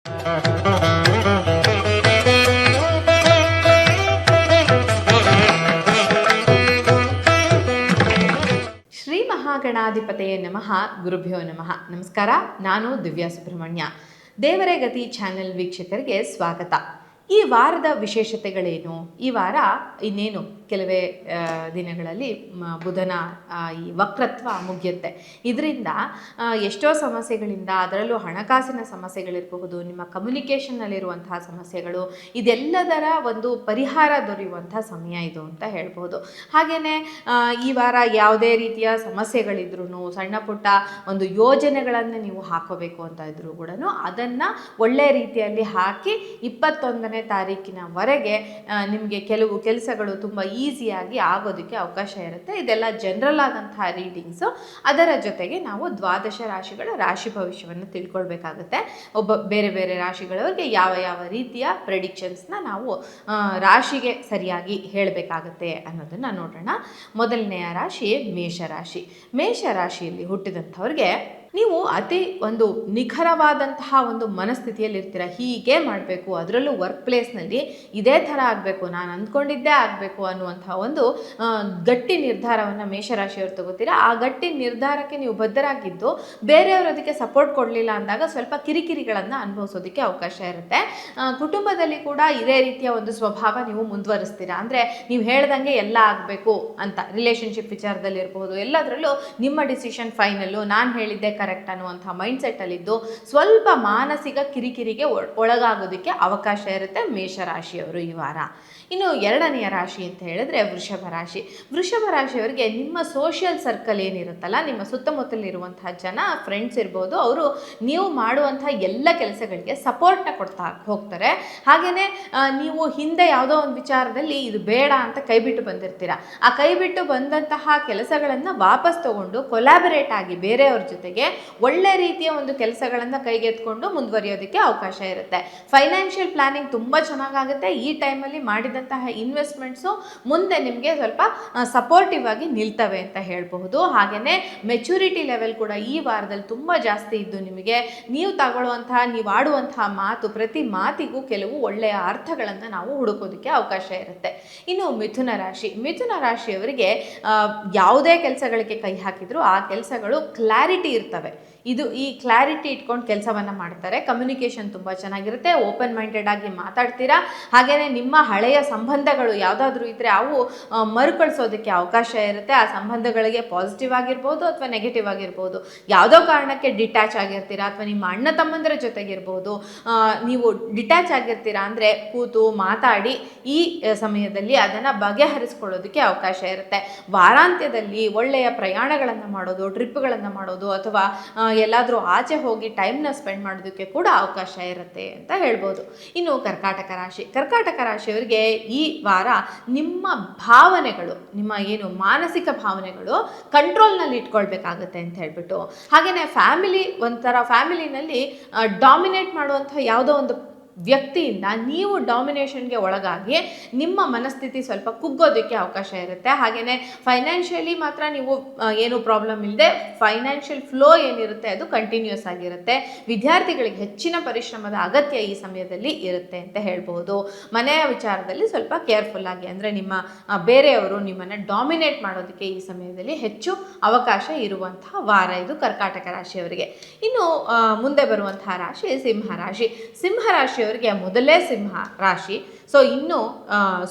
ಶ್ರೀ ಮಹಾಗಣಾಧಿಪತಯೇ ನಮಃ. ಗುರುಭ್ಯೋ ನಮಃ. ನಮಸ್ಕಾರ. ನಾನು ದಿವ್ಯಾ ಸುಬ್ರಹ್ಮಣ್ಯ. ದೇವರೇ ಗತಿ ಚಾನೆಲ್ ವೀಕ್ಷಕರಿಗೆ ಸ್ವಾಗತ. ಈ ವಾರದ ವಿಶೇಷತೆಗಳೇನು? ಈ ವಾರ ಇನ್ನೇನು ಕೆಲವೇ ದಿನಗಳಲ್ಲಿ ಬುಧನ ಈ ವಕ್ರತ್ವ ಮುಗಿಯುತ್ತೆ. ಇದರಿಂದ ಎಷ್ಟೋ ಸಮಸ್ಯೆಗಳಿಂದ, ಅದರಲ್ಲೂ ಹಣಕಾಸಿನ ಸಮಸ್ಯೆಗಳಿರಬಹುದು, ನಿಮ್ಮ ಕಮ್ಯುನಿಕೇಷನ್ನಲ್ಲಿರುವಂತಹ ಸಮಸ್ಯೆಗಳು, ಇದೆಲ್ಲದರ ಒಂದು ಪರಿಹಾರ ದೊರೆಯುವಂಥ ಸಮಯ ಇದು ಅಂತ ಹೇಳ್ಬೋದು. ಹಾಗೆಯೇ ಈ ವಾರ ಯಾವುದೇ ರೀತಿಯ ಸಮಸ್ಯೆಗಳಿದ್ರೂ, ಸಣ್ಣ ಪುಟ್ಟ ಒಂದು ಯೋಜನೆಗಳನ್ನು ನೀವು ಹಾಕೋಬೇಕು ಅಂತ ಇದ್ರೂ ಕೂಡ ಅದನ್ನು ಒಳ್ಳೆಯ ರೀತಿಯಲ್ಲಿ ಹಾಕಿ 21ನೇ ತಾರೀಕಿನವರೆಗೆ ನಿಮಗೆ ಕೆಲವು ಕೆಲಸಗಳು ತುಂಬ ಈಸಿಯಾಗಿ ಆಗೋದಕ್ಕೆ ಅವಕಾಶ ಇರುತ್ತೆ. ಇದೆಲ್ಲ ಜನರಲ್ ಆದಂತಹ ರೀಡಿಂಗ್ಸು. ಅದರ ಜೊತೆಗೆ ನಾವು ದ್ವಾದಶ ರಾಶಿಗಳ ರಾಶಿ ಭವಿಷ್ಯವನ್ನು ತಿಳ್ಕೊಳ್ಬೇಕಾಗುತ್ತೆ. ಬೇರೆ ಬೇರೆ ರಾಶಿಗಳವರಿಗೆ ಯಾವ ಯಾವ ರೀತಿಯ ಪ್ರೆಡಿಕ್ಷನ್ಸ್ನ ನಾವು ರಾಶಿಗೆ ಸರಿಯಾಗಿ ಹೇಳಬೇಕಾಗತ್ತೆ ಅನ್ನೋದನ್ನು ನೋಡೋಣ. ಮೊದಲನೆಯ ರಾಶಿ ಮೇಷರಾಶಿ. ಮೇಷರಾಶಿಯಲ್ಲಿ ಹುಟ್ಟಿದಂಥವ್ರಿಗೆ ನೀವು ಅತಿ ಒಂದು ನಿಖರವಾದಂತಹ ಒಂದು ಮನಸ್ಥಿತಿಯಲ್ಲಿರ್ತೀರ. ಹೀಗೆ ಮಾಡಬೇಕು, ಅದರಲ್ಲೂ ವರ್ಕ್ ಪ್ಲೇಸ್ನಲ್ಲಿ ಇದೇ ಥರ ಆಗಬೇಕು, ನಾನು ಅಂದ್ಕೊಂಡಿದ್ದೇ ಆಗಬೇಕು ಅನ್ನುವಂಥ ಒಂದು ಗಟ್ಟಿ ನಿರ್ಧಾರವನ್ನು ಮೇಷರಾಶಿಯವರು ತಗೋತೀರಾ. ಆ ಗಟ್ಟಿ ನಿರ್ಧಾರಕ್ಕೆ ನೀವು ಬದ್ಧರಾಗಿದ್ದು ಬೇರೆಯವರು ಅದಕ್ಕೆ ಸಪೋರ್ಟ್ ಕೊಡಲಿಲ್ಲ ಅಂದಾಗ ಸ್ವಲ್ಪ ಕಿರಿಕಿರಿಗಳನ್ನು ಅನುಭವಿಸೋದಕ್ಕೆ ಅವಕಾಶ ಇರುತ್ತೆ. ಕುಟುಂಬದಲ್ಲಿ ಕೂಡ ಇದೇ ರೀತಿಯ ಒಂದು ಸ್ವಭಾವ ನೀವು ಮುಂದುವರಿಸ್ತೀರಾ. ಅಂದರೆ ನೀವು ಹೇಳ್ದಂಗೆ ಎಲ್ಲ ಆಗಬೇಕು ಅಂತ, ರಿಲೇಷನ್ಶಿಪ್ ವಿಚಾರದಲ್ಲಿರ್ಬೋದು, ಎಲ್ಲದರಲ್ಲೂ ನಿಮ್ಮ ಡಿಸಿಷನ್ ಫೈನಲ್ಲು, ನಾನು ಹೇಳಿದ್ದೆ ಕರೆಕ್ಟ್ ಅನ್ನುವಂಥ ಮೈಂಡ್ಸೆಟ್ಟಲ್ಲಿದ್ದು ಸ್ವಲ್ಪ ಮಾನಸಿಕ ಕಿರಿಕಿರಿಗೆ ಒಳಗಾಗೋದಕ್ಕೆ ಅವಕಾಶ ಇರುತ್ತೆ ಮೇಷರಾಶಿಯವರು ಈ ವಾರ. ಇನ್ನು ಎರಡನೆಯ ರಾಶಿ ಅಂತ ಹೇಳಿದ್ರೆ ವೃಷಭ ರಾಶಿ. ವೃಷಭ ರಾಶಿಯವರಿಗೆ ನಿಮ್ಮ ಸೋಷಿಯಲ್ ಸರ್ಕಲ್ ಏನಿರುತ್ತಲ್ಲ, ನಿಮ್ಮ ಸುತ್ತಮುತ್ತಲಿರುವಂತಹ ಜನ, ಫ್ರೆಂಡ್ಸ್ ಇರ್ಬೋದು, ಅವರು ನೀವು ಮಾಡುವಂಥ ಎಲ್ಲ ಕೆಲಸಗಳಿಗೆ ಸಪೋರ್ಟ್ನ ಕೊಡ್ತಾ ಹೋಗ್ತಾರೆ. ಹಾಗೆಯೇ ನೀವು ಹಿಂದೆ ಯಾವುದೋ ಒಂದು ವಿಚಾರದಲ್ಲಿ ಇದು ಬೇಡ ಅಂತ ಕೈಬಿಟ್ಟು ಬಂದಿರ್ತೀರ. ಆ ಕೈಬಿಟ್ಟು ಬಂದಂತಹ ಕೆಲಸಗಳನ್ನು ವಾಪಸ್ ತಗೊಂಡು ಕೊಲಾಬರೇಟ್ ಆಗಿ ಬೇರೆಯವ್ರ ಜೊತೆಗೆ ಒಳ್ಳೆ ರೀತಿಯ ಒಂದು ಕೆಲಸಗಳನ್ನು ಕೈಗೆತ್ಕೊಂಡು ಮುಂದುವರಿಯೋದಕ್ಕೆ ಅವಕಾಶ ಇರುತ್ತೆ. ಫೈನಾನ್ಷಿಯಲ್ ಪ್ಲಾನಿಂಗ್ ತುಂಬ ಚೆನ್ನಾಗಾಗುತ್ತೆ. ಈ ಟೈಮಲ್ಲಿ ಮಾಡಿದಂತಹ ಇನ್ವೆಸ್ಟ್ಮೆಂಟ್ಸು ಮುಂದೆ ನಿಮಗೆ ಸ್ವಲ್ಪ ಸಪೋರ್ಟಿವ್ ಆಗಿ ನಿಲ್ತವೆ ಅಂತ ಹೇಳಬಹುದು. ಹಾಗೆಯೇ ಮೆಚುರಿಟಿ ಲೆವೆಲ್ ಕೂಡ ಈ ವಾರದಲ್ಲಿ ತುಂಬ ಜಾಸ್ತಿ ಇದ್ದು ನಿಮಗೆ ನೀವು ತಗೊಳ್ಳುವಂತಹ, ನೀವು ಆಡುವಂತಹ ಮಾತು, ಪ್ರತಿ ಮಾತಿಗೂ ಕೆಲವು ಒಳ್ಳೆಯ ಅರ್ಥಗಳನ್ನು ನಾವು ಹುಡುಕೋದಕ್ಕೆ ಅವಕಾಶ ಇರುತ್ತೆ. ಇನ್ನು ಮಿಥುನ ರಾಶಿ. ಮಿಥುನ ರಾಶಿಯವರಿಗೆ ಯಾವುದೇ ಕೆಲಸಗಳಿಗೆ ಕೈ ಹಾಕಿದ್ರು ಆ ಕೆಲಸಗಳು ಕ್ಲಾರಿಟಿ ಇರ್ತವೆ. ಈ ಕ್ಲಾರಿಟಿ ಇಟ್ಕೊಂಡು ಕೆಲಸವನ್ನು ಮಾಡ್ತಾರೆ. ಕಮ್ಯುನಿಕೇಷನ್ ತುಂಬ ಚೆನ್ನಾಗಿರುತ್ತೆ. ಓಪನ್ ಮೈಂಡೆಡ್ ಆಗಿ ಮಾತಾಡ್ತೀರಾ. ಹಾಗೆಯೇ ನಿಮ್ಮ ಹಳೆಯ ಸಂಬಂಧಗಳು ಯಾವುದಾದ್ರೂ ಇದ್ದರೆ ಅವು ಮರುಕಳಿಸೋದಕ್ಕೆ ಅವಕಾಶ ಇರುತ್ತೆ. ಆ ಸಂಬಂಧಗಳಿಗೆ ಪಾಸಿಟಿವ್ ಆಗಿರ್ಬೋದು ಅಥವಾ ನೆಗೆಟಿವ್ ಆಗಿರ್ಬೋದು. ಯಾವುದೋ ಕಾರಣಕ್ಕೆ ಡಿಟ್ಯಾಚ್ ಆಗಿರ್ತೀರಾ ಅಥವಾ ನಿಮ್ಮ ಅಣ್ಣ ತಮ್ಮಂದರ ಜೊತೆಗಿರ್ಬೋದು, ನೀವು ಡಿಟ್ಯಾಚ್ ಆಗಿರ್ತೀರಾ ಅಂದರೆ ಕೂತು ಮಾತಾಡಿ ಈ ಸಮಯದಲ್ಲಿ ಅದನ್ನು ಬಗೆಹರಿಸ್ಕೊಳ್ಳೋದಕ್ಕೆ ಅವಕಾಶ ಇರುತ್ತೆ. ವಾರಾಂತ್ಯದಲ್ಲಿ ಒಳ್ಳೆಯ ಪ್ರಯಾಣಗಳನ್ನು ಮಾಡೋದು, ಟ್ರಿಪ್ಗಳನ್ನು ಮಾಡೋದು ಅಥವಾ ಎಲ್ಲಾದರೂ ಆಚೆ ಹೋಗಿ ಟೈಮ್ನ ಸ್ಪೆಂಡ್ ಮಾಡೋದಕ್ಕೆ ಕೂಡ ಅವಕಾಶ ಇರುತ್ತೆ ಅಂತ ಹೇಳ್ಬೋದು. ಇನ್ನು ಕರ್ಕಾಟಕ ರಾಶಿ. ಕರ್ಕಾಟಕ ರಾಶಿಯವರಿಗೆ ಈ ವಾರ ನಿಮ್ಮ ಭಾವನೆಗಳು, ನಿಮ್ಮ ಏನು ಮಾನಸಿಕ ಭಾವನೆಗಳು ಕಂಟ್ರೋಲ್ನಲ್ಲಿ ಇಟ್ಕೊಳ್ಬೇಕಾಗತ್ತೆ ಅಂತ ಹೇಳ್ಬಿಟ್ಟು, ಹಾಗೆಯೇ ಫ್ಯಾಮಿಲಿನಲ್ಲಿ ಡಾಮಿನೇಟ್ ಮಾಡುವಂಥ ಯಾವುದೋ ಒಂದು ವ್ಯಕ್ತಿಯಿಂದ ನೀವು ಡಾಮಿನೇಷನ್ಗೆ ಒಳಗಾಗಿ ನಿಮ್ಮ ಮನಸ್ಥಿತಿ ಸ್ವಲ್ಪ ಕುಗ್ಗೋದಕ್ಕೆ ಅವಕಾಶ ಇರುತ್ತೆ. ಹಾಗೆಯೇ ಫೈನಾನ್ಷಿಯಲಿ ಮಾತ್ರ ನೀವು ಏನು ಪ್ರಾಬ್ಲಮ್ ಇಲ್ಲದೆ ಫೈನಾನ್ಷಿಯಲ್ ಫ್ಲೋ ಏನಿರುತ್ತೆ ಅದು ಕಂಟಿನ್ಯೂಸ್ ಆಗಿರುತ್ತೆ. ವಿದ್ಯಾರ್ಥಿಗಳಿಗೆ ಹೆಚ್ಚಿನ ಪರಿಶ್ರಮದ ಅಗತ್ಯ ಈ ಸಮಯದಲ್ಲಿ ಇರುತ್ತೆ ಅಂತ ಹೇಳ್ಬೋದು. ಮನೆಯ ವಿಚಾರದಲ್ಲಿ ಸ್ವಲ್ಪ ಕೇರ್ಫುಲ್ ಆಗಿ, ಅಂದರೆ ನಿಮ್ಮ ಬೇರೆಯವರು ನಿಮ್ಮನ್ನು ಡಾಮಿನೇಟ್ ಮಾಡೋದಕ್ಕೆ ಈ ಸಮಯದಲ್ಲಿ ಹೆಚ್ಚು ಅವಕಾಶ ಇರುವಂತಹ ವಾರ ಇದು ಕರ್ಕಾಟಕ ರಾಶಿಯವರಿಗೆ. ಇನ್ನು ಮುಂದೆ ಬರುವಂತಹ ರಾಶಿ ಸಿಂಹರಾಶಿ. ಸಿಂಹರಾಶಿಯವರಿಗೆ ಮೊದಲೇ ಸಿಂಹ ರಾಶಿ. ಸೊ ಇನ್ನು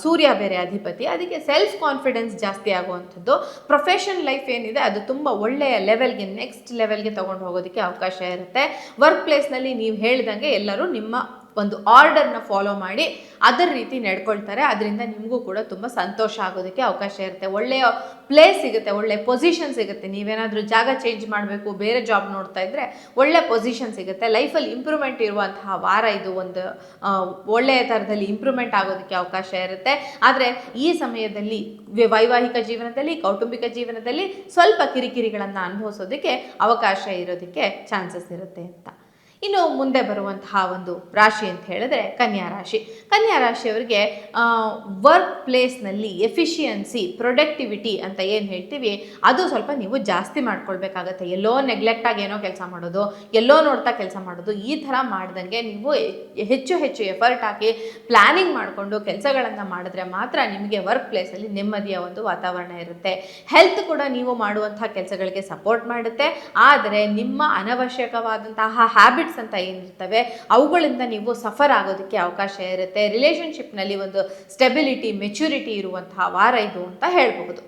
ಸೂರ್ಯ ಬೇರೆ ಅಧಿಪತಿ, ಅದಕ್ಕೆ ಸೆಲ್ಫ್ ಕಾನ್ಫಿಡೆನ್ಸ್ ಜಾಸ್ತಿ ಆಗುವಂಥದ್ದು. ಪ್ರೊಫೆಷನ್ ಲೈಫ್ ಏನಿದೆ ಅದು ತುಂಬ ಒಳ್ಳೆಯ ಲೆವೆಲ್ಗೆ, ನೆಕ್ಸ್ಟ್ ಲೆವೆಲ್ಗೆ ತೊಗೊಂಡು ಹೋಗೋದಕ್ಕೆ ಅವಕಾಶ ಇರುತ್ತೆ. ವರ್ಕ್ ಪ್ಲೇಸ್ನಲ್ಲಿ ನೀವು ಹೇಳಿದಂಗೆ ಎಲ್ಲರೂ ನಿಮ್ಮ ಒಂದು ಆರ್ಡರ್ನ ಫಾಲೋ ಮಾಡಿ ಅದರ ರೀತಿ ನಡ್ಕೊಳ್ತಾರೆ. ಅದರಿಂದ ನಿಮಗೂ ಕೂಡ ತುಂಬ ಸಂತೋಷ ಆಗೋದಕ್ಕೆ ಅವಕಾಶ ಇರುತ್ತೆ. ಒಳ್ಳೆಯ ಪ್ಲೇಸ್ ಸಿಗುತ್ತೆ, ಒಳ್ಳೆಯ ಪೊಸಿಷನ್ ಸಿಗುತ್ತೆ. ನೀವೇನಾದರೂ ಜಾಗ ಚೇಂಜ್ ಮಾಡಬೇಕು, ಬೇರೆ ಜಾಬ್ ನೋಡ್ತಾ ಇದ್ದರೆ ಒಳ್ಳೆ ಪೊಸಿಷನ್ ಸಿಗುತ್ತೆ. ಲೈಫಲ್ಲಿ ಇಂಪ್ರೂವ್ಮೆಂಟ್ ಇರುವಂತಹ ವಾರ ಇದು. ಒಂದು ಒಳ್ಳೆಯ ಥರದಲ್ಲಿ ಇಂಪ್ರೂವ್ಮೆಂಟ್ ಆಗೋದಕ್ಕೆ ಅವಕಾಶ ಇರುತ್ತೆ. ಆದರೆ ಈ ಸಮಯದಲ್ಲಿ ವೈವಾಹಿಕ ಜೀವನದಲ್ಲಿ, ಕೌಟುಂಬಿಕ ಜೀವನದಲ್ಲಿ ಸ್ವಲ್ಪ ಕಿರಿಕಿರಿಗಳನ್ನು ಅನುಭವಿಸೋದಕ್ಕೆ ಅವಕಾಶ ಇರೋದಕ್ಕೆ ಚಾನ್ಸಸ್ ಇರುತ್ತೆ ಅಂತ. ಇನ್ನು ಮುಂದೆ ಬರುವಂತಹ ಒಂದು ರಾಶಿ ಅಂತ ಹೇಳಿದ್ರೆ ಕನ್ಯಾ ರಾಶಿ. ಕನ್ಯಾ ರಾಶಿಯವರಿಗೆ ವರ್ಕ್ ಪ್ಲೇಸ್ನಲ್ಲಿ ಎಫಿಷಿಯನ್ಸಿ, ಪ್ರೊಡಕ್ಟಿವಿಟಿ ಅಂತ ಏನು ಹೇಳ್ತೀವಿ ಅದು ಸ್ವಲ್ಪ ನೀವು ಜಾಸ್ತಿ ಮಾಡ್ಕೊಳ್ಬೇಕಾಗತ್ತೆ. ಎಲ್ಲೋ ನೆಗ್ಲೆಕ್ಟಾಗಿ ಏನೋ ಕೆಲಸ ಮಾಡೋದು, ಎಲ್ಲೋ ನೋಡ್ತಾ ಕೆಲಸ ಮಾಡೋದು, ಈ ಥರ ಮಾಡ್ದಂಗೆ ನೀವು ಹೆಚ್ಚು ಹೆಚ್ಚು ಎಫರ್ಟ್ ಹಾಕಿ ಪ್ಲ್ಯಾನಿಂಗ್ ಮಾಡಿಕೊಂಡು ಕೆಲಸಗಳನ್ನು ಮಾಡಿದ್ರೆ ಮಾತ್ರ ನಿಮಗೆ ವರ್ಕ್ ಪ್ಲೇಸಲ್ಲಿ ನೆಮ್ಮದಿಯ ಒಂದು ವಾತಾವರಣ ಇರುತ್ತೆ. ಹೆಲ್ತ್ ಕೂಡ ನೀವು ಮಾಡುವಂಥ ಕೆಲಸಗಳಿಗೆ ಸಪೋರ್ಟ್ ಮಾಡುತ್ತೆ. ಆದರೆ ನಿಮ್ಮ ಅನವಶ್ಯಕವಾದಂತಹ ಹ್ಯಾಬಿಟ್ಸ್ ಅಂತ ಏನಿರ್ತವೆ ಅವುಗಳಿಂದ ನೀವು ಸಫರ್ ಆಗೋದಕ್ಕೆ ಅವಕಾಶ ಇರುತ್ತೆ. ರಿಲೇಷನ್ಶಿಪ್ನಲ್ಲಿ ಒಂದು ಸ್ಟೆಬಿಲಿಟಿ, ಮೆಚುರಿಟಿ ಇರುವಂತಹ ವಾರ ಇದು ಅಂತ ಹೇಳಬಹುದು.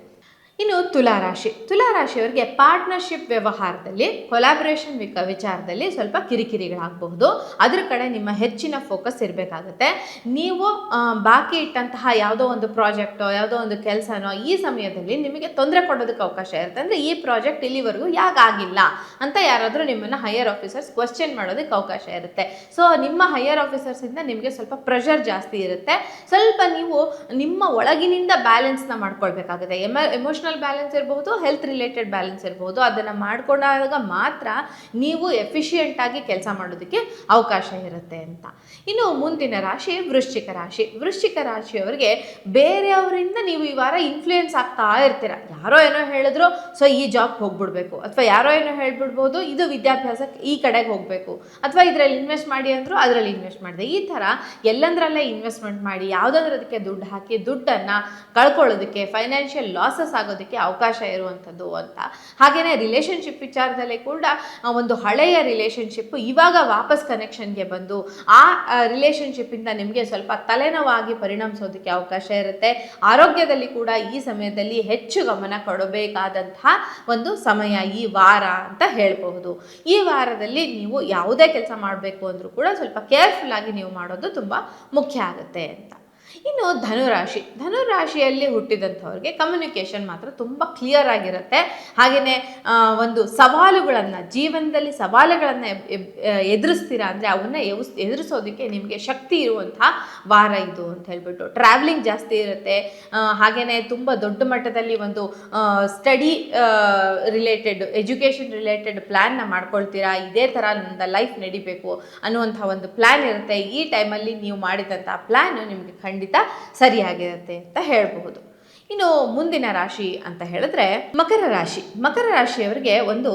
ಇನ್ನು ತುಲಾರಾಶಿ. ತುಲಾರಾಶಿಯವರಿಗೆ ಪಾರ್ಟ್ನರ್ಶಿಪ್ ವ್ಯವಹಾರದಲ್ಲಿ, ಕೊಲಾಬ್ರೇಷನ್ ವಿಚಾರದಲ್ಲಿ ಸ್ವಲ್ಪ ಕಿರಿಕಿರಿಗಳಾಗಬಹುದು. ಅದ್ರ ಕಡೆ ನಿಮ್ಮ ಹೆಚ್ಚಿನ ಫೋಕಸ್ ಇರಬೇಕಾಗುತ್ತೆ. ನೀವು ಬಾಕಿ ಇಟ್ಟಂತಹ ಯಾವುದೋ ಒಂದು ಪ್ರಾಜೆಕ್ಟೋ ಯಾವುದೋ ಒಂದು ಕೆಲಸನೋ ಈ ಸಮಯದಲ್ಲಿ ನಿಮಗೆ ತೊಂದರೆ ಕೊಡೋದಕ್ಕೆ ಅವಕಾಶ ಇರುತ್ತೆ. ಅಂದರೆ ಈ ಪ್ರಾಜೆಕ್ಟ್ ಇಲ್ಲಿವರೆಗೂ ಯಾಕಾಗಿಲ್ಲ ಅಂತ ಯಾರಾದರೂ ನಿಮ್ಮನ್ನು ಹೈಯರ್ ಆಫೀಸರ್ಸ್ ಕ್ವಶನ್ ಮಾಡೋದಕ್ಕೆ ಅವಕಾಶ ಇರುತ್ತೆ. ಸೊ ನಿಮ್ಮ ಹೈಯರ್ ಆಫೀಸರ್ಸಿಂದ ನಿಮಗೆ ಸ್ವಲ್ಪ ಪ್ರೆಷರ್ ಜಾಸ್ತಿ ಇರುತ್ತೆ. ಸ್ವಲ್ಪ ನೀವು ನಿಮ್ಮ ಒಳಗಿನಿಂದ ಬ್ಯಾಲೆನ್ಸ್ನ ಮಾಡ್ಕೊಳ್ಬೇಕಾಗುತ್ತೆ. ಎಮೋಷನಲ್ ಬ್ಯಾಲೆನ್ಸ್ ಇರಬಹುದು, ಹೆಲ್ತ್ ರಿಲೇಟೆಡ್ ಬ್ಯಾಲೆನ್ಸ್ ಇರಬಹುದು. ಅದನ್ನು ಮಾಡ್ಕೊಂಡಾಗ ಮಾತ್ರ ನೀವು ಎಫಿಷಿಯೆಂಟಾಗಿ ಕೆಲಸ ಮಾಡೋದಕ್ಕೆ ಅವಕಾಶ ಇರುತ್ತೆ ಅಂತ. ಇನ್ನು ಮುಂದಿನ ರಾಶಿ ವೃಶ್ಚಿಕ ರಾಶಿ. ವೃಶ್ಚಿಕ ರಾಶಿಯವರಿಗೆ ಬೇರೆಯವರಿಂದ ನೀವು ಈ ವಾರ ಇನ್ಫ್ಲೂಯೆನ್ಸ್ ಆಗ್ತಾ ಇರ್ತೀರ. ಯಾರೋ ಏನೋ ಹೇಳಿದ್ರು ಸೊ ಈ ಜಾಬ್ಗೆ ಹೋಗ್ಬಿಡ್ಬೇಕು, ಅಥವಾ ಯಾರೋ ಏನೋ ಹೇಳ್ಬಿಡ್ಬೋದು ಇದು ವಿದ್ಯಾಭ್ಯಾಸಕ್ಕೆ ಈ ಕಡೆಗೆ ಹೋಗಬೇಕು, ಅಥವಾ ಇದರಲ್ಲಿ ಇನ್ವೆಸ್ಟ್ ಮಾಡಿ ಅಂದರು ಅದರಲ್ಲಿ ಇನ್ವೆಸ್ಟ್ ಮಾಡಿದೆ. ಈ ಥರ ಎಲ್ಲಂದ್ರಲ್ಲೇ ಇನ್ವೆಸ್ಟ್ಮೆಂಟ್ ಮಾಡಿ ಯಾವುದಾದ್ರೂ ಅದಕ್ಕೆ ದುಡ್ಡು ಹಾಕಿ ದುಡ್ಡನ್ನು ಕಳ್ಕೊಳ್ಳೋದಕ್ಕೆ, ಫೈನಾನ್ಷಿಯಲ್ ಲಾಸಸ್ ಆಗೋದಕ್ಕೆ ಅವಕಾಶ ಇರುವಂಥದ್ದು ಅಂತ. ಹಾಗೆಯೇ ರಿಲೇಷನ್ಶಿಪ್ ವಿಚಾರದಲ್ಲಿ ಕೂಡ ಒಂದು ಹಳೆಯ ರಿಲೇಷನ್ಶಿಪ್ ಇವಾಗ ವಾಪಸ್ ಕನೆಕ್ಷನ್ಗೆ ಬಂದು ಆ ರಿಲೇಷನ್ಶಿಪ್ಪಿಂದ ನಿಮಗೆ ಸ್ವಲ್ಪ ತಲೆನೋವಾಗಿ ಪರಿಣಮಿಸೋದಕ್ಕೆ ಅವಕಾಶ ಇರುತ್ತೆ. ಆರೋಗ್ಯದಲ್ಲಿ ಕೂಡ ಈ ಸಮಯದಲ್ಲಿ ಹೆಚ್ಚು ಗಮನ ಕೊಡಬೇಕಾದಂತಹ ಒಂದು ಸಮಯ ಈ ವಾರ ಅಂತ ಹೇಳಬಹುದು. ಈ ವಾರದಲ್ಲಿ ನೀವು ಯಾವುದೇ ಕೆಲಸ ಮಾಡಬೇಕು ಅಂದರೂ ಕೂಡ ಸ್ವಲ್ಪ ಕೇರ್ಫುಲ್ ಆಗಿ ನೀವು ಮಾಡೋದು ತುಂಬ ಮುಖ್ಯ ಆಗುತ್ತೆ ಅಂತ. ಇನ್ನು ಧನುರಾಶಿ. ಧನುರಾಶಿಯಲ್ಲಿ ಹುಟ್ಟಿದಂಥವ್ರಿಗೆ ಕಮ್ಯುನಿಕೇಷನ್ ಮಾತ್ರ ತುಂಬ ಕ್ಲಿಯರ್ ಆಗಿರುತ್ತೆ. ಹಾಗೆಯೇ ಒಂದು ಸವಾಲುಗಳನ್ನು, ಜೀವನದಲ್ಲಿ ಸವಾಲುಗಳನ್ನು ಎದುರಿಸ್ತೀರಾ ಅಂದರೆ ಅವನ್ನ ಎದುರಿಸೋದಕ್ಕೆ ನಿಮಗೆ ಶಕ್ತಿ ಇರುವಂಥ ವಾರ ಇದು ಅಂತ ಹೇಳ್ಬಿಟ್ಟು. ಟ್ರಾವೆಲಿಂಗ್ ಜಾಸ್ತಿ ಇರುತ್ತೆ. ಹಾಗೆಯೇ ತುಂಬ ದೊಡ್ಡ ಮಟ್ಟದಲ್ಲಿ ಒಂದು ಸ್ಟಡಿ ರಿಲೇಟೆಡ್, ಎಜುಕೇಷನ್ ರಿಲೇಟೆಡ್ ಪ್ಲ್ಯಾನ್ನ ಮಾಡ್ಕೊಳ್ತೀರಾ. ಇದೇ ಥರ ನನ್ನ ಲೈಫ್ ನಡಿಬೇಕು ಅನ್ನುವಂಥ ಒಂದು ಪ್ಲ್ಯಾನ್ ಇರುತ್ತೆ. ಈ ಟೈಮಲ್ಲಿ ನೀವು ಮಾಡಿದಂಥ ಪ್ಲ್ಯಾನು ನಿಮಗೆ ಖಂಡಿತ ಸರಿಯಾಗಿರುತ್ತೆ ಅಂತ ಹೇಳಬಹುದು. ಇನ್ನು ಮುಂದಿನ ರಾಶಿ ಅಂತ ಹೇಳಿದ್ರೆ ಮಕರ ರಾಶಿ. ಮಕರ ರಾಶಿಯವರಿಗೆ ಒಂದು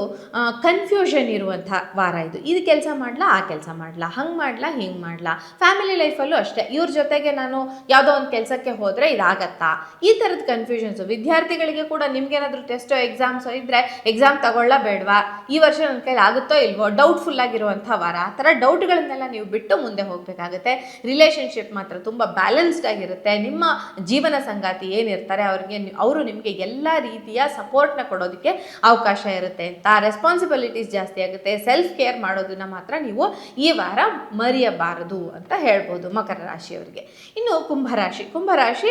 ಕನ್ಫ್ಯೂಷನ್ ಇರುವಂಥ ವಾರ ಇದು. ಇದು ಕೆಲಸ ಮಾಡಲಾ, ಆ ಕೆಲಸ ಮಾಡಲಾ, ಹಂಗೆ ಮಾಡಲಾ, ಹಿಂಗೆ ಮಾಡಲಾ. ಫ್ಯಾಮಿಲಿ ಲೈಫಲ್ಲೂ ಅಷ್ಟೇ, ಇವ್ರ ಜೊತೆಗೆ ನಾನು ಯಾವುದೋ ಒಂದು ಕೆಲಸಕ್ಕೆ ಹೋದರೆ ಇದಾಗತ್ತಾ, ಈ ಥರದ ಕನ್ಫ್ಯೂಷನ್ಸು. ವಿದ್ಯಾರ್ಥಿಗಳಿಗೆ ಕೂಡ ನಿಮ್ಗೇನಾದರೂ ಟೆಸ್ಟೋ ಎಕ್ಸಾಮ್ಸೋ ಇದ್ದರೆ ಎಕ್ಸಾಮ್ ತಗೊಳ್ಳ ಬೇಡವಾ, ಈ ವರ್ಷ ನನ್ನ ಕೈಲಿ ಆಗುತ್ತೋ ಇಲ್ವೋ, ಡೌಟ್ಫುಲ್ ಆಗಿರುವಂಥ ವಾರ. ಆ ಥರ ಡೌಟ್ಗಳನ್ನೆಲ್ಲ ನೀವು ಬಿಟ್ಟು ಮುಂದೆ ಹೋಗಬೇಕಾಗುತ್ತೆ. ರಿಲೇಷನ್ಶಿಪ್ ಮಾತ್ರ ತುಂಬ ಬ್ಯಾಲೆನ್ಸ್ಡ್ ಆಗಿರುತ್ತೆ. ನಿಮ್ಮ ಜೀವನ ಸಂಗಾತಿ ಏನಿರ್ತಾರೆ ಅವರು ನಿಮಗೆ ಎಲ್ಲ ರೀತಿಯ ಸಪೋರ್ಟ್ನ ಕೊಡೋದಕ್ಕೆ ಅವಕಾಶ ಇರುತ್ತೆ ಅಂತ. ರೆಸ್ಪಾನ್ಸಿಬಿಲಿಟೀಸ್ ಜಾಸ್ತಿ ಆಗುತ್ತೆ. ಸೆಲ್ಫ್ ಕೇರ್ ಮಾಡೋದನ್ನ ಮಾತ್ರ ನೀವು ಈ ವಾರ ಮರೆಯಬಾರದು ಅಂತ ಹೇಳ್ಬೋದು ಮಕರ ರಾಶಿಯವರಿಗೆ. ಇನ್ನು ಕುಂಭರಾಶಿ. ಕುಂಭರಾಶಿ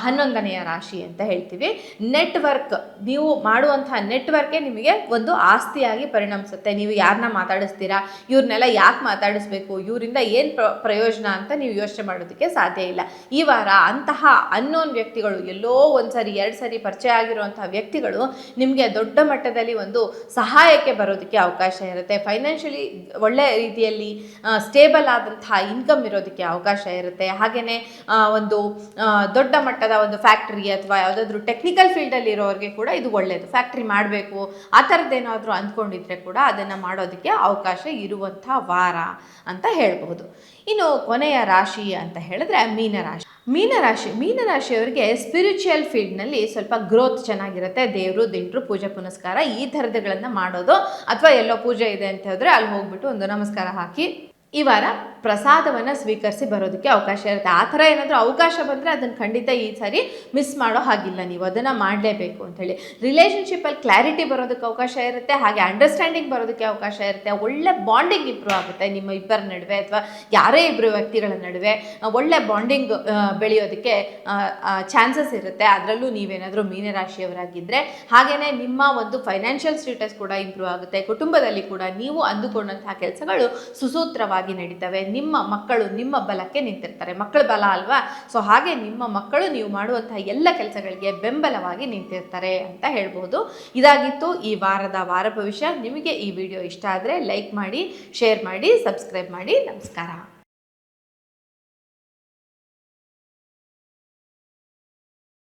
11ನೆಯ ರಾಶಿ ಅಂತ ಹೇಳ್ತೀವಿ. ನೆಟ್ವರ್ಕ್, ನೀವು ಮಾಡುವಂತಹ ನೆಟ್ವರ್ಕೇ ನಿಮಗೆ ಒಂದು ಆಸ್ತಿಯಾಗಿ ಪರಿಣಮಿಸುತ್ತೆ. ನೀವು ಯಾರನ್ನ ಮಾತಾಡಿಸ್ತೀರಾ, ಇವ್ರನ್ನೆಲ್ಲ ಯಾಕೆ ಮಾತಾಡಿಸ್ಬೇಕು, ಇವರಿಂದ ಏನು ಪ್ರಯೋಜನ ಅಂತ ನೀವು ಯೋಚನೆ ಮಾಡೋದಕ್ಕೆ ಸಾಧ್ಯ ಇಲ್ಲ. ಈ ವಾರ ಅಂತಹ ಅನ್ನೋನ್ ವ್ಯಕ್ತಿಗಳು, ಎಲ್ಲೋ ಒಂದ್ಸರಿ 2 ಸರಿ ಪರಿಚಯ ಆಗಿರುವಂತಹ ವ್ಯಕ್ತಿಗಳು ನಿಮಗೆ ದೊಡ್ಡ ಮಟ್ಟದಲ್ಲಿ ಒಂದು ಸಹಾಯಕ್ಕೆ ಬರೋದಕ್ಕೆ ಅವಕಾಶ ಇರುತ್ತೆ. ಫೈನಾನ್ಷಿಯಲಿ ಒಳ್ಳೆ ರೀತಿಯಲ್ಲಿ ಸ್ಟೇಬಲ್ ಆದಂತಹ ಇನ್ಕಮ್ ಇರೋದಕ್ಕೆ ಅವಕಾಶ ಇರುತ್ತೆ. ಹಾಗೆಯೇ ಒಂದು ದೊಡ್ಡ ಮಟ್ಟದ ಒಂದು ಫ್ಯಾಕ್ಟ್ರಿ ಅಥವಾ ಯಾವುದಾದ್ರೂ ಟೆಕ್ನಿಕಲ್ ಫೀಲ್ಡಲ್ಲಿ ಇರೋರಿಗೆ ಕೂಡ ಇದು ಒಳ್ಳೆಯದು. ಫ್ಯಾಕ್ಟ್ರಿ ಮಾಡಬೇಕು ಆ ಥರದ್ದೇನಾದರೂ ಅಂದ್ಕೊಂಡಿದ್ರೆ ಕೂಡ ಅದನ್ನು ಮಾಡೋದಕ್ಕೆ ಅವಕಾಶ ಇರುವಂಥ ವಾರ ಅಂತ ಹೇಳಬಹುದು. ಇನ್ನು ಕೊನೆಯ ರಾಶಿ ಅಂತ ಹೇಳಿದ್ರೆ ಮೀನರಾಶಿ. ಮೀನರಾಶಿಯವರಿಗೆ ಸ್ಪಿರಿಚುವಲ್ ಫೀಲ್ಡ್ನಲ್ಲಿ ಸ್ವಲ್ಪ ಗ್ರೋತ್ ಚೆನ್ನಾಗಿರುತ್ತೆ. ದೇವರು, ದಿಂಡ್ರು, ಪೂಜೆ ಪುನಸ್ಕಾರ ಈ ಥರದ್ದುಗಳನ್ನು ಮಾಡೋದು, ಅಥವಾ ಎಲ್ಲೋ ಪೂಜೆ ಇದೆ ಅಂತ ಹೇಳಿದ್ರೆ ಅಲ್ಲಿ ಹೋಗ್ಬಿಟ್ಟು ಒಂದು ನಮಸ್ಕಾರ ಹಾಕಿ ಈ ವಾರ ಪ್ರಸಾದವನ್ನು ಸ್ವೀಕರಿಸಿ ಬರೋದಕ್ಕೆ ಅವಕಾಶ ಇರುತ್ತೆ. ಆ ಥರ ಏನಾದರೂ ಅವಕಾಶ ಬಂದರೆ ಅದನ್ನು ಖಂಡಿತ ಈ ಸಾರಿ ಮಿಸ್ ಮಾಡೋ ಹಾಗಿಲ್ಲ, ನೀವು ಅದನ್ನು ಮಾಡಲೇಬೇಕು ಅಂಥೇಳಿ. ರಿಲೇಷನ್ಶಿಪ್ಪಲ್ಲಿ ಕ್ಲಾರಿಟಿ ಬರೋದಕ್ಕೆ ಅವಕಾಶ ಇರುತ್ತೆ. ಹಾಗೆ ಅಂಡರ್ಸ್ಟ್ಯಾಂಡಿಂಗ್ ಬರೋದಕ್ಕೆ ಅವಕಾಶ ಇರುತ್ತೆ. ಒಳ್ಳೆ ಬಾಂಡಿಂಗ್ ಇಂಪ್ರೂವ್ ಆಗುತ್ತೆ ನಿಮ್ಮ ಇಬ್ಬರ ನಡುವೆ, ಅಥವಾ ಯಾರೇ ಇಬ್ಬರು ವ್ಯಕ್ತಿಗಳ ನಡುವೆ ಒಳ್ಳೆ ಬಾಂಡಿಂಗ್ ಬೆಳೆಯೋದಕ್ಕೆ ಚಾನ್ಸಸ್ ಇರುತ್ತೆ. ಅದರಲ್ಲೂ ನೀವೇನಾದರೂ ಮೀನರಾಶಿಯವರಾಗಿದ್ದರೆ. ಹಾಗೆಯೇ ನಿಮ್ಮ ಒಂದು ಫೈನಾನ್ಷಿಯಲ್ ಸ್ಟೇಟಸ್ ಕೂಡ ಇಂಪ್ರೂವ್ ಆಗುತ್ತೆ. ಕುಟುಂಬದಲ್ಲಿ ಕೂಡ ನೀವು ಅಂದುಕೊಂಡಂತಹ ಕೆಲಸಗಳು ಸುಸೂತ್ರವಾಗಿ ಬಲವಾಗಿ ನಡೀತವೆ. ನಿಮ್ಮ ಮಕ್ಕಳು ನಿಮ್ಮ ಬಲಕ್ಕೆ ನಿಂತಿರ್ತಾರೆ. ಮಕ್ಕಳ ಬಲ ಅಲ್ವಾ, ಸೊ ಹಾಗೆ ನಿಮ್ಮ ಮಕ್ಕಳು ನೀವು ಮಾಡುವಂತಹ ಎಲ್ಲ ಕೆಲಸಗಳಿಗೆ ಬೆಂಬಲವಾಗಿ ನಿಂತಿರ್ತಾರೆ ಅಂತ ಹೇಳ್ಬೋದು. ಇದಾಗಿತ್ತು ಈ ವಾರದ ವಾರ ಭವಿಷ್ಯ. ನಿಮಗೆ ಈ ವಿಡಿಯೋ ಇಷ್ಟ ಆದರೆ ಲೈಕ್ ಮಾಡಿ, ಶೇರ್ ಮಾಡಿ, ಸಬ್ಸ್ಕ್ರೈಬ್ ಮಾಡಿ. ನಮಸ್ಕಾರ.